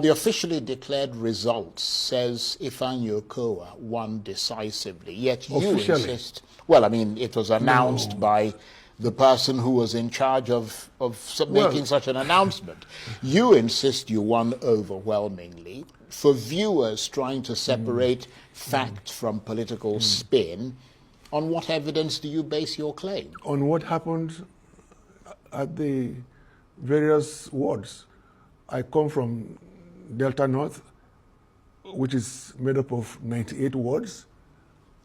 The officially declared results says Ifeanyi Okowa won decisively, yet you insist... Well, I mean, it was announced by the person who was in charge of making such an announcement. You insist you won overwhelmingly. For viewers trying to separate fact from political spin, on what evidence do you base your claim? On what happened at the various wards. I come from Delta North, which is made up of 98 wards,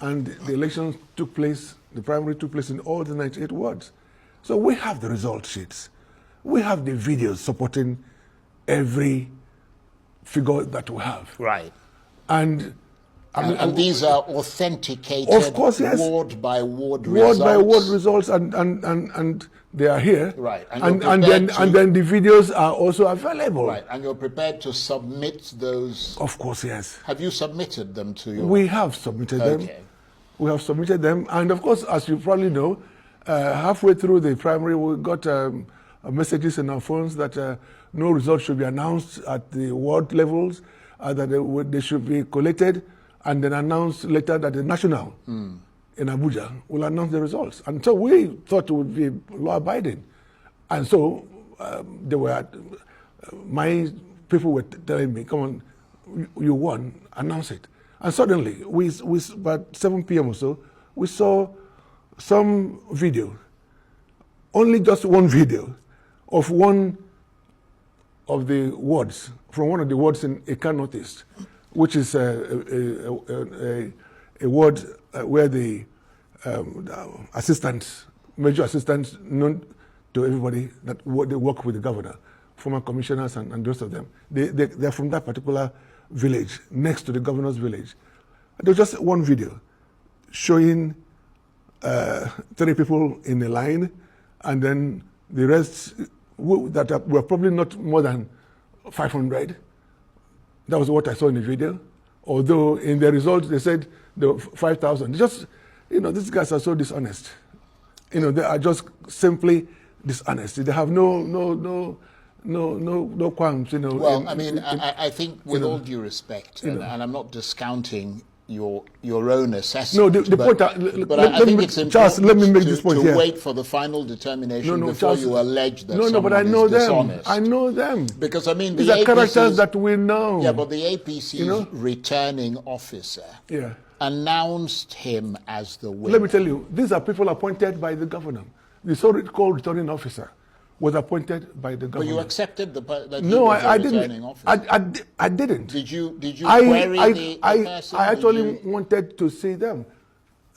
and the election took place, the primary took place in all the 98 wards. So we have the result sheets. We have the videos supporting every figure that we have. Right. And these are authenticated, of course, yes. ward by ward results. Ward by ward results, and they are here. Right. And then the videos are also available. Right. And you're prepared to submit those? Of course, yes. Have you submitted them to your... We have submitted them. We have submitted them. And of course, as you probably know, halfway through the primary, we got messages in our phones that no results should be announced at the ward levels, that they should be collated and then announced later that the national in Abuja will announce the results. And so we thought it would be law-abiding. And so my people were telling me, come on, you won, announce it. And suddenly, about 7 p.m. or so, we saw some video, only just one video, of one of the wards, from one of the wards in Eka Northeast, which is a ward where the assistants, major assistants known to everybody that they work with the governor, former commissioners and the rest of them, they're from that particular village, next to the governor's village. There was just one video showing 30 people in a line, and then the rest that were probably not more than 500. That was what I saw in the video. Although in the results they said there were 5,000. Just, these guys are so dishonest. They are just simply dishonest. They have no qualms. Well, I think with all due respect, and I'm not discounting your own assessment. No, the point. I think it's important, Charles, let me make this point to wait for the final determination before Charles, you allege that but I know is them. dishonest. I know them. Because these are characters that we know. Yeah, but the APC's returning officer announced him as the winner. Let me tell you, these are people appointed by the governor. The so-called returning officer was appointed by the governor. But you accepted that he no, was I a didn't. returning officer? I didn't. Did you query the person? I actually wanted to see them.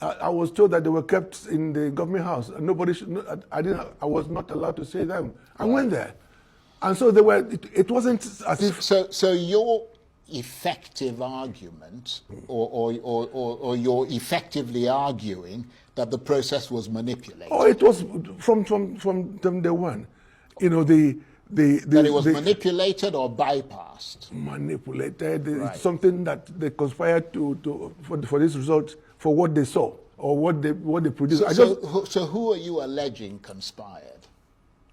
I was told that they were kept in the government house. Nobody should. I was not allowed to see them. I went there, and so they were. It wasn't as if. So your effective argument, or you're effectively arguing that the process was manipulated. Oh, it was from day one. That it was manipulated or bypassed. Manipulated. Right. It's something that they conspired for this result, for what they saw or what they produced. So who are you alleging conspired?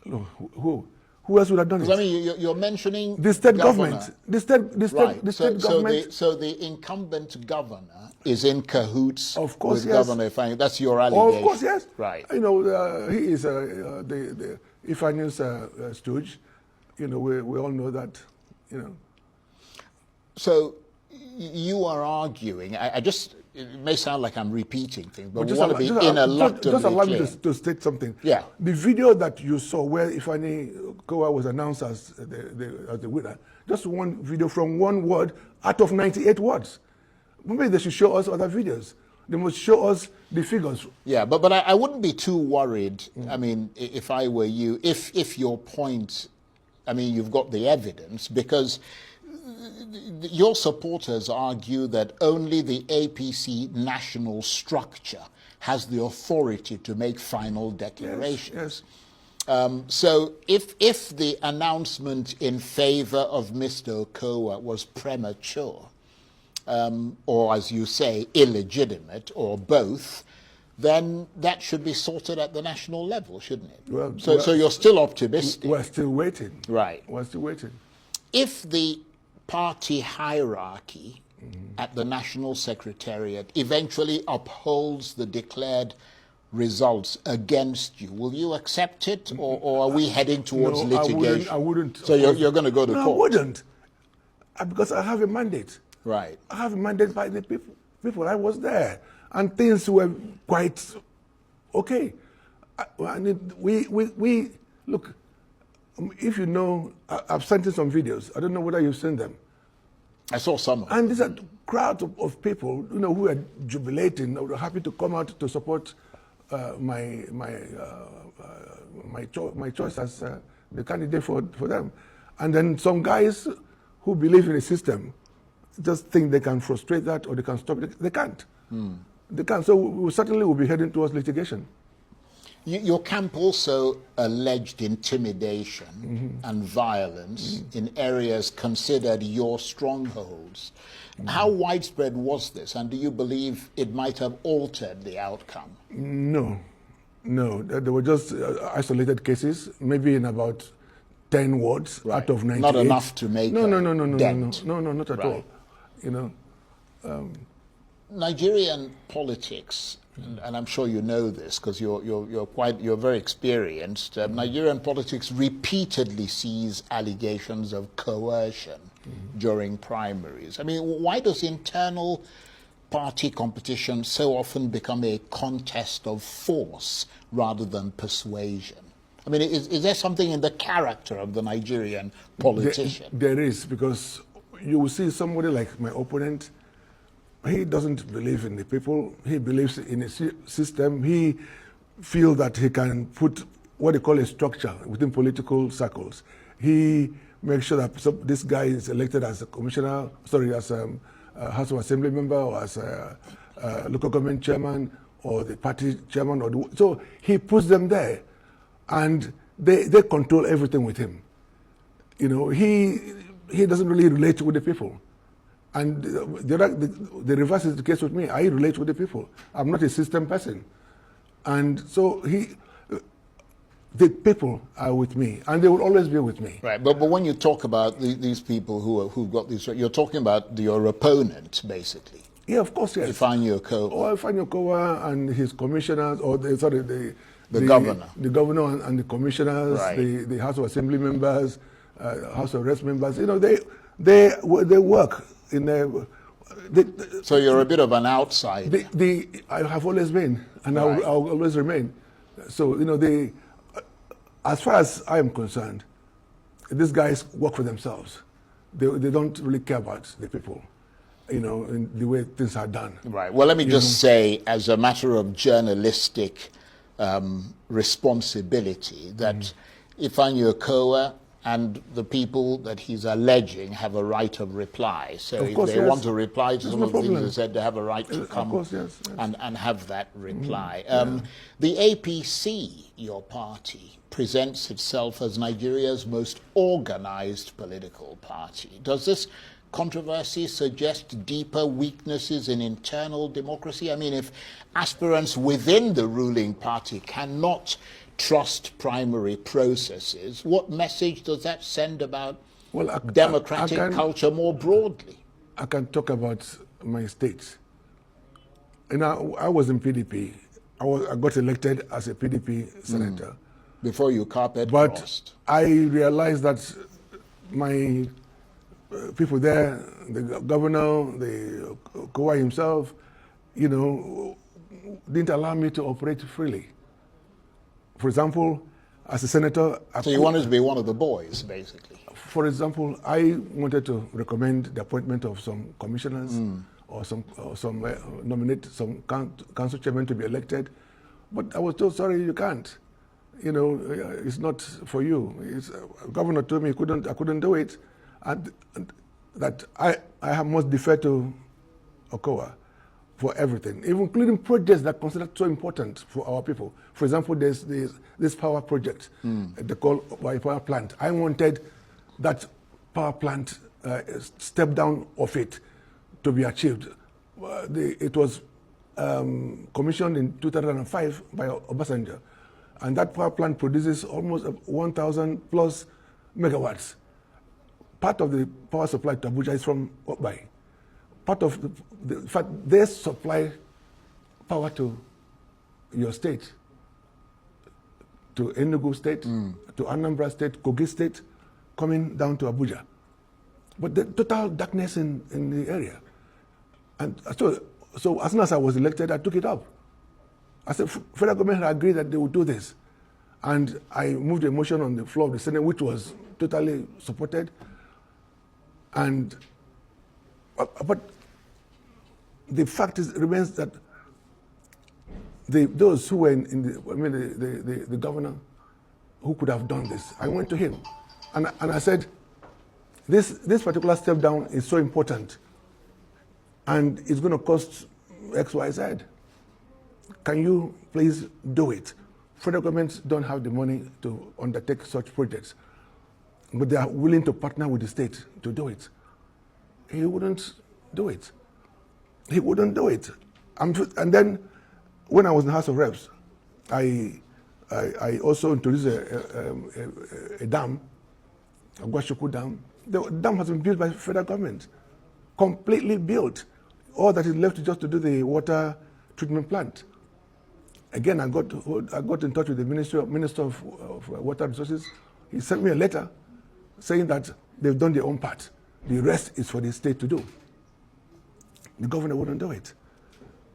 No, who? Who else would have done it? I mean, you're mentioning the state governor. government. The state government. So the incumbent governor is in cahoots of course, with yes. Governor Ifeanyi. That's your allegation. Of course, yes. Right. He is the Ifeanyi's stooge. We all know that. So you are arguing. It may sound like I'm repeating things, but we want to be ineluctably just allow clear. me to state something. Yeah. The video that you saw where Ifeanyi Okowa was announced as the winner, just one video from one ward out of 98 wards. Maybe they should show us other videos. They must show us the figures. Yeah, but I wouldn't be too worried. I mean, if I were you, if your point, you've got the evidence, because your supporters argue that only the APC national structure has the authority to make final declarations. Yes. So if the announcement in favor of Mr. Okowa was premature, or as you say, illegitimate, or both, then that should be sorted at the national level, shouldn't it? So you're still optimistic. We're still waiting. Right. We're still waiting. If the party hierarchy at the National Secretariat eventually upholds the declared results against you, will you accept it, or are we heading towards litigation? I wouldn't. So you're going to go to court? No, I wouldn't. Because I have a mandate. Right. I have a mandate by the people. I was there. And things were quite okay. We look, if you know, I've sent you some videos. I don't know whether you've seen them. I saw some of them. And these are crowds of people, who are jubilating, who are happy to come out to support my choice as the candidate for them. And then some guys who believe in a system just think they can frustrate that or they can stop it. They can't. They can't. So we certainly will be heading towards litigation. Your camp also alleged intimidation and violence in areas considered your strongholds. How widespread was this, and do you believe it might have altered the outcome? No. There were just isolated cases, maybe in about 10 wards out of 98. Not enough to make no, dent. No, not at all. Nigerian politics, and I'm sure you know this because you're very experienced. Nigerian politics repeatedly sees allegations of coercion during primaries. I mean, why does internal party competition so often become a contest of force rather than persuasion? I mean, is there something in the character of the Nigerian politician? There is, because you will see somebody like my opponent. He doesn't believe in the people. He believes in a system. He feels that he can put what they call a structure within political circles. He makes sure that this guy is elected as a commissioner, as a House of Assembly member, or as a local government chairman, or the party chairman. So he puts them there, and they control everything with him. He doesn't really relate with the people. And the reverse is the case with me. I relate with the people. I'm not a system person. And so the people are with me, and they will always be with me. Right, but when you talk about these people who've got these, you're talking about your opponent, basically. Yeah, of course, yes. Okowa. Or Okowa and his commissioners, or the governor. The governor and the commissioners, right. the House of Assembly members, House of Reps members. They work. So you're a bit of an outsider. I have always been, and I'll always remain. So as far as I am concerned, these guys work for themselves. They don't really care about the people, in the way things are done. Right. Well, let me just say, as a matter of journalistic responsibility, that Ifeanyi Okowa and the people that he's alleging have a right of reply. So if they want to reply to some of the things he said, they have a right to come and have that reply. The APC, your party, presents itself as Nigeria's most organized political party. Does this controversy suggest deeper weaknesses in internal democracy? I mean, if aspirants within the ruling party cannot trust primary processes, what message does that send about democratic culture more broadly? I can talk about my state. I was in PDP. I got elected as a PDP senator. Before you crossed. I realized that my people there, the governor, the Okowa himself, didn't allow me to operate freely. For example, as a senator... So you wanted to be one of the boys, basically? For example, I wanted to recommend the appointment of some commissioners or nominate some council chairman to be elected. But I was told, sorry, you can't. It's not for you. Governor told me I couldn't do it. And that I must defer to Okowa for everything, including projects that are considered so important for our people. For example, there's this power project, they call power plant. I wanted that power plant step down of it to be achieved. It was commissioned in 2005 by Obasanjo, and that power plant produces almost 1,000 plus megawatts part of the power supply to Abuja is from Obai. Part of in fact, they supply power to your state, to Enugu State, to Anambra State, Kogi State, coming down to Abuja. But the total darkness in the area. And so as soon as I was elected, I took it up. I said, federal government had agreed that they would do this. And I moved a motion on the floor of the Senate, which was totally supported. And, but the fact remains that those who were the governor who could have done this, I went to him and I said, this particular step down is so important and it's going to cost X, Y, Z. Can you please do it? Federal governments don't have the money to undertake such projects, but they are willing to partner with the state to do it. He wouldn't do it. He wouldn't do it. And then when I was in the House of Reps, I also introduced a dam, a Gwashuku Dam. The dam has been built by the federal government, completely built. All that is left is just to do the water treatment plant. Again, I got in touch with the Minister of Water Resources. He sent me a letter saying that they've done their own part. The rest is for the state to do. The governor wouldn't do it.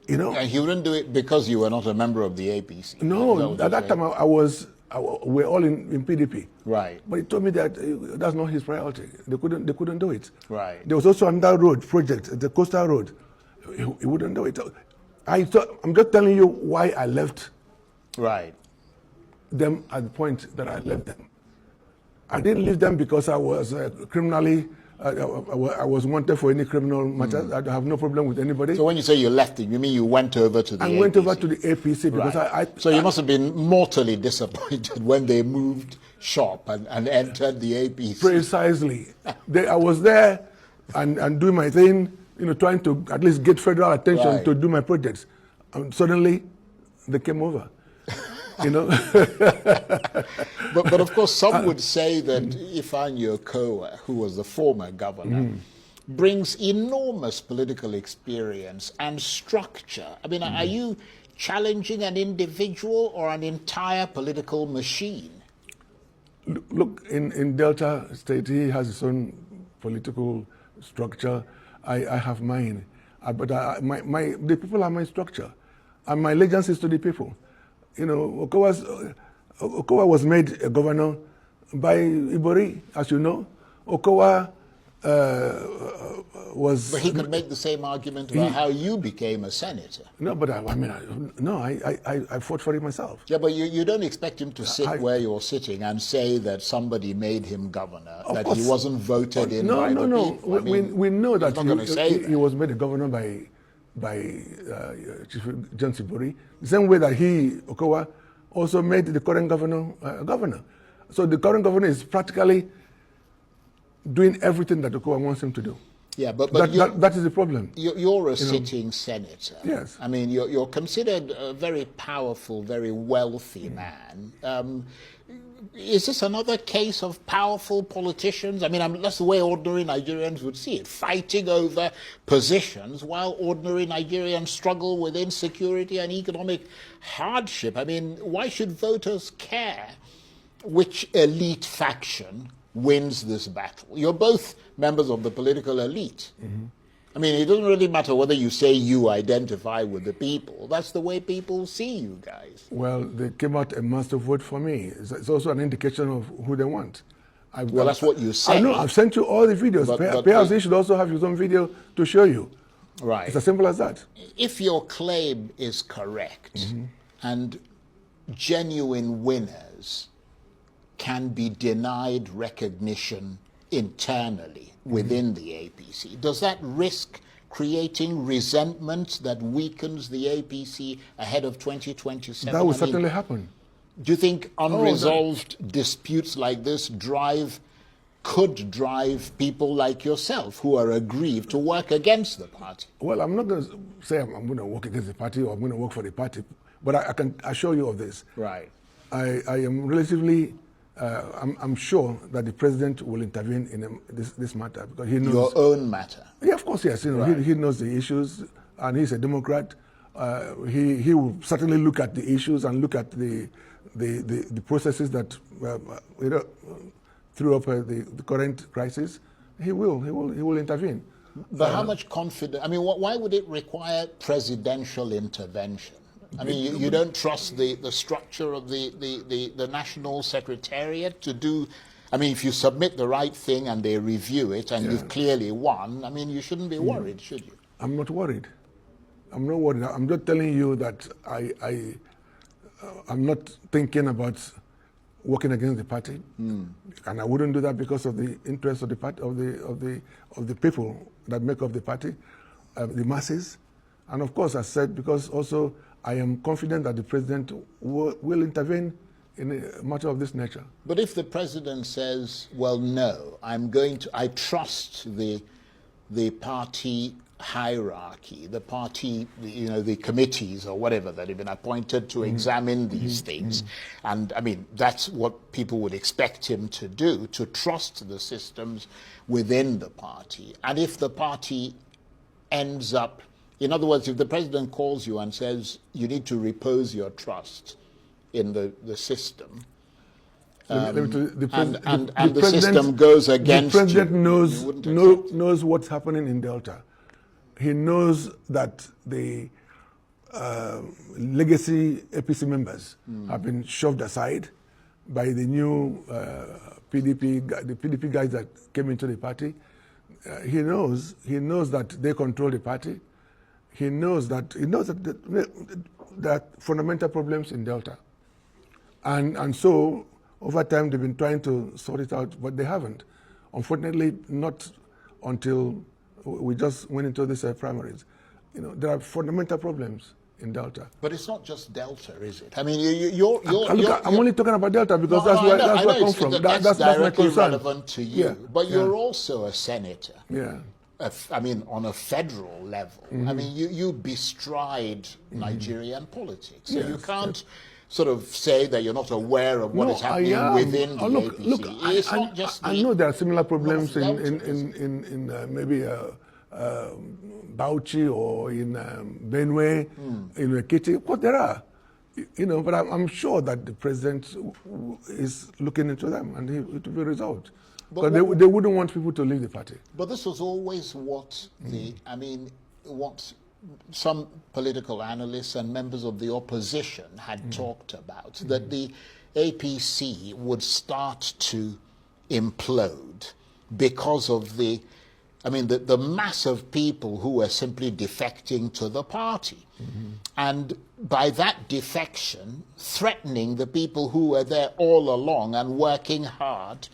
You know? And he wouldn't do it because you were not a member of the APC. No, at that time we're all in PDP. Right. But he told me that that's not his priority. They couldn't do it. Right. There was also another road project, the coastal road. He wouldn't do it. I'm just telling you why I left. Right. Them at the point that I left them. I didn't leave them because I was criminally. I was wanted for any criminal matters. I have no problem with anybody. So when you say you left it, you mean you went over to the APC? I went over to the APC because right. So you must have been mortally disappointed when they moved shop and entered the APC. Precisely. I was there and doing my thing, trying to at least get federal attention to do my projects. And suddenly, they came over. But of course, some would say that Ifeanyi Okowa, who was the former governor, brings enormous political experience and structure. I mean, are you challenging an individual or an entire political machine? Look, in Delta State, he has his own political structure. I have mine. But the people are my structure. And my allegiance is to the people. Okowa was made a governor by Ibori, as you know. Okowa was... But he could make the same argument about how you became a senator. No, but I fought for it myself. Yeah, but you don't expect him to sit where you're sitting and say that somebody made him governor, that he wasn't voted in by the people. We know that he was made a governor by Chief John Sibori, the same way that Okowa, also made the current governor governor. So the current governor is practically doing everything that Okowa wants him to do. Yeah, but that is the problem. You're a sitting senator. Yes. I mean, you're considered a very powerful, very wealthy man. Is this another case of powerful politicians? I mean, that's the way ordinary Nigerians would see it, fighting over positions while ordinary Nigerians struggle with insecurity and economic hardship. I mean, why should voters care which elite faction wins this battle? You're both members of the political elite. I mean, it doesn't really matter whether you say you identify with the people. That's the way people see you guys. Well, they came out and must have voted for me. It's also an indication of who they want. Well, that's what you say. I know. I've sent you all the videos. PLC should also have his own video to show you. Right. It's as simple as that. If your claim is correct and genuine winners can be denied recognition internally within the APC, does that risk creating resentment that weakens the APC ahead of 2027? That will certainly happen. Do you think unresolved disputes like this could drive people like yourself who are aggrieved to work against the party? Well, I'm not going to say I'm going to work against the party or I'm going to work for the party, but I can assure you of this. Right. I am relatively I'm sure that the president will intervene in this matter because he knows your own matter. Yeah, of course, yes. You know, right. he knows the issues, and he's a Democrat. He will certainly look at the issues and look at the processes that threw up the current crisis. He will intervene. But how much confidence? I mean, why would it require presidential intervention? I mean, you don't trust the structure of the National Secretariat to do. I mean, if you submit the right thing and they review it and you've clearly won, I mean, you shouldn't be worried, should you? I'm not worried. I'm not worried. I'm just telling you that I'm not thinking about working against the party, and I wouldn't do that because of the interest of the party, of the people that make up the party, the masses, and of course, I said because also I am confident that the president will intervene in a matter of this nature. But if the president says, "Well, no, I trust the party hierarchy, the party, the committees or whatever that have been appointed to examine these things," and I mean that's what people would expect him to do, to trust the systems within the party. And if the party ends up, in other words, if the president calls you and says you need to repose your trust in the system, and the system goes against you, the president knows what's happening in Delta. He knows that the legacy APC members have been shoved aside by the new PDP guys that came into the party. He knows that they control the party. He knows that there are fundamental problems in Delta, and so over time they've been trying to sort it out, but they haven't. Unfortunately, not until we just went into these primaries. There are fundamental problems in Delta. But it's not just Delta, is it? I mean, I'm only talking about Delta because that's where I come from. That's my concern. Relevant to you. Yeah, but you're also a senator. Yeah. I mean, on a federal level. I mean, you bestride Nigerian politics. So you can't sort of say that you're not aware of what is happening within the APC. Look, it's not just I know there are similar problems in maybe Bauchi or in Benue, in Ekiti. Of course, there are. But I'm sure that the president is looking into them and it will be resolved. Because they wouldn't want people to leave the party. But this was always what what some political analysts and members of the opposition had talked about, that the APC would start to implode because of the mass of people who were simply defecting to the party. And by that defection, threatening the people who were there all along and working hard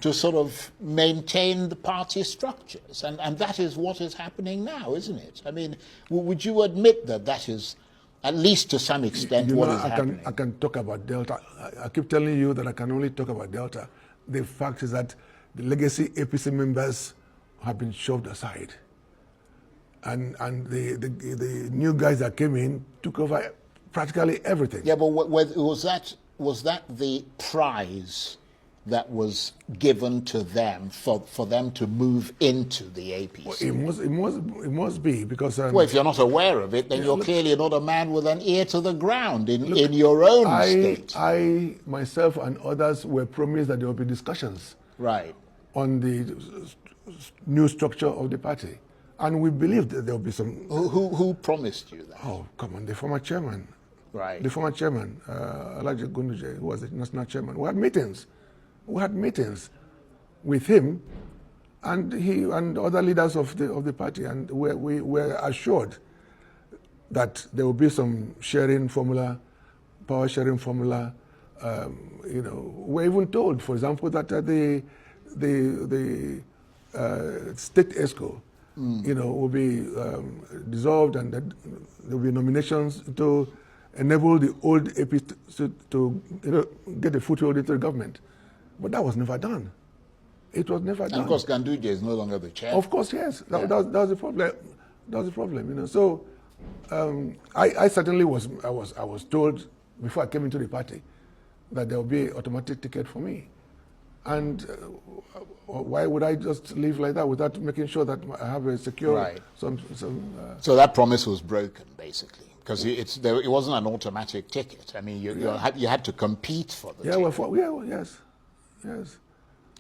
to sort of maintain the party structures. And that is what is happening now, isn't it? I mean, would you admit that is, at least to some extent, what is happening? I can talk about Delta. I keep telling you that I can only talk about Delta. The fact is that the legacy APC members have been shoved aside. And the new guys that came in took over practically everything. Yeah, but was that the prize that was given to them for them to move into the APC? Well, it must be because. Well, if you're not aware of it, then you're clearly not a man with an ear to the ground in your own state. I myself and others were promised that there would be discussions. Right. On the new structure of the party. And we believed that there would be some... Who promised you that? Oh, come on, the former chairman. Right. The former chairman, Elijah Gunduje, who was the national chairman. We had meetings. With him and he and other leaders of the party, and we were assured that there would be some sharing formula, power sharing formula. We're even told, for example, that the state ESCO, will be dissolved, and that there will be nominations to enable the old APC to get a foothold into the government. But that was never done. It was never done. And of course, Ganduje is no longer the chair. Of course, yes. That was the problem. That was the problem. So I certainly was told before I came into the party that there will be an automatic ticket for me. And why would I just live like that without making sure that I have a secure... Right. So that promise was broken, basically, because it wasn't an automatic ticket. I mean, you had to compete for the ticket. Yes.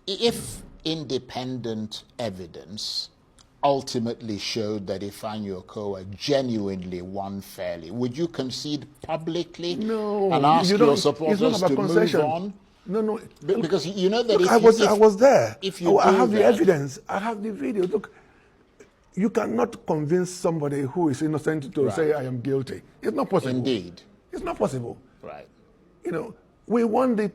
If independent evidence ultimately showed that Ifeanyi Okowa genuinely won fairly, would you concede publicly and ask your supporters to move on? No. Because you know that look, I was there. I have the evidence. I have the video. Look, you cannot convince somebody who is innocent to say I am guilty. It's not possible. Indeed. It's not possible. Right. We won the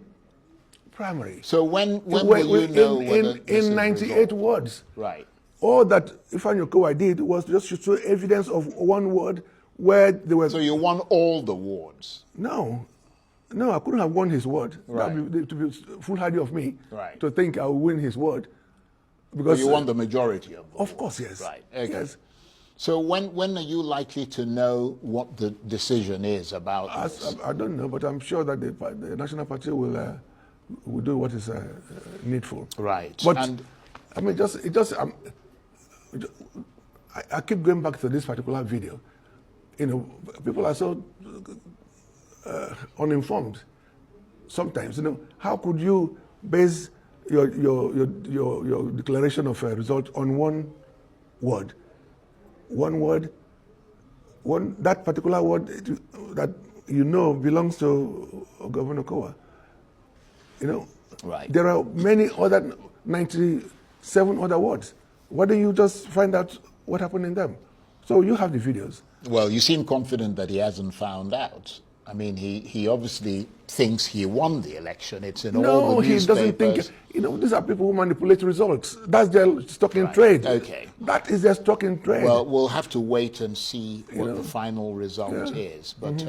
primary. So when will you know in 98 words. Right. All that Ifeanyi Okowa did was just to show evidence of one ward where there were... So you won all the wards? No, I couldn't have won his ward. Right. That would be foolhardy of me to think I will win his ward. Because you won the majority of them. Of course, yes. Right. Okay. Yes. So when are you likely to know what the decision is about this? I don't know, but I'm sure that the National Party will do what is needful. Right. But I mean, I keep going back to this particular video. People are so uninformed sometimes. How could you base your declaration of a result on one word? That particular word that belongs to Governor Okowa. Right. There are many other 97 other words. Why don't you just find out what happened in them? So you have the videos. Well, you seem confident that he hasn't found out. I mean, he obviously thinks he won the election. It's in all the newspapers. No, he doesn't think. These are people who manipulate results. That's their stock in trade. Okay. That is their stock in trade. Well, we'll have to wait and see what the final result is. But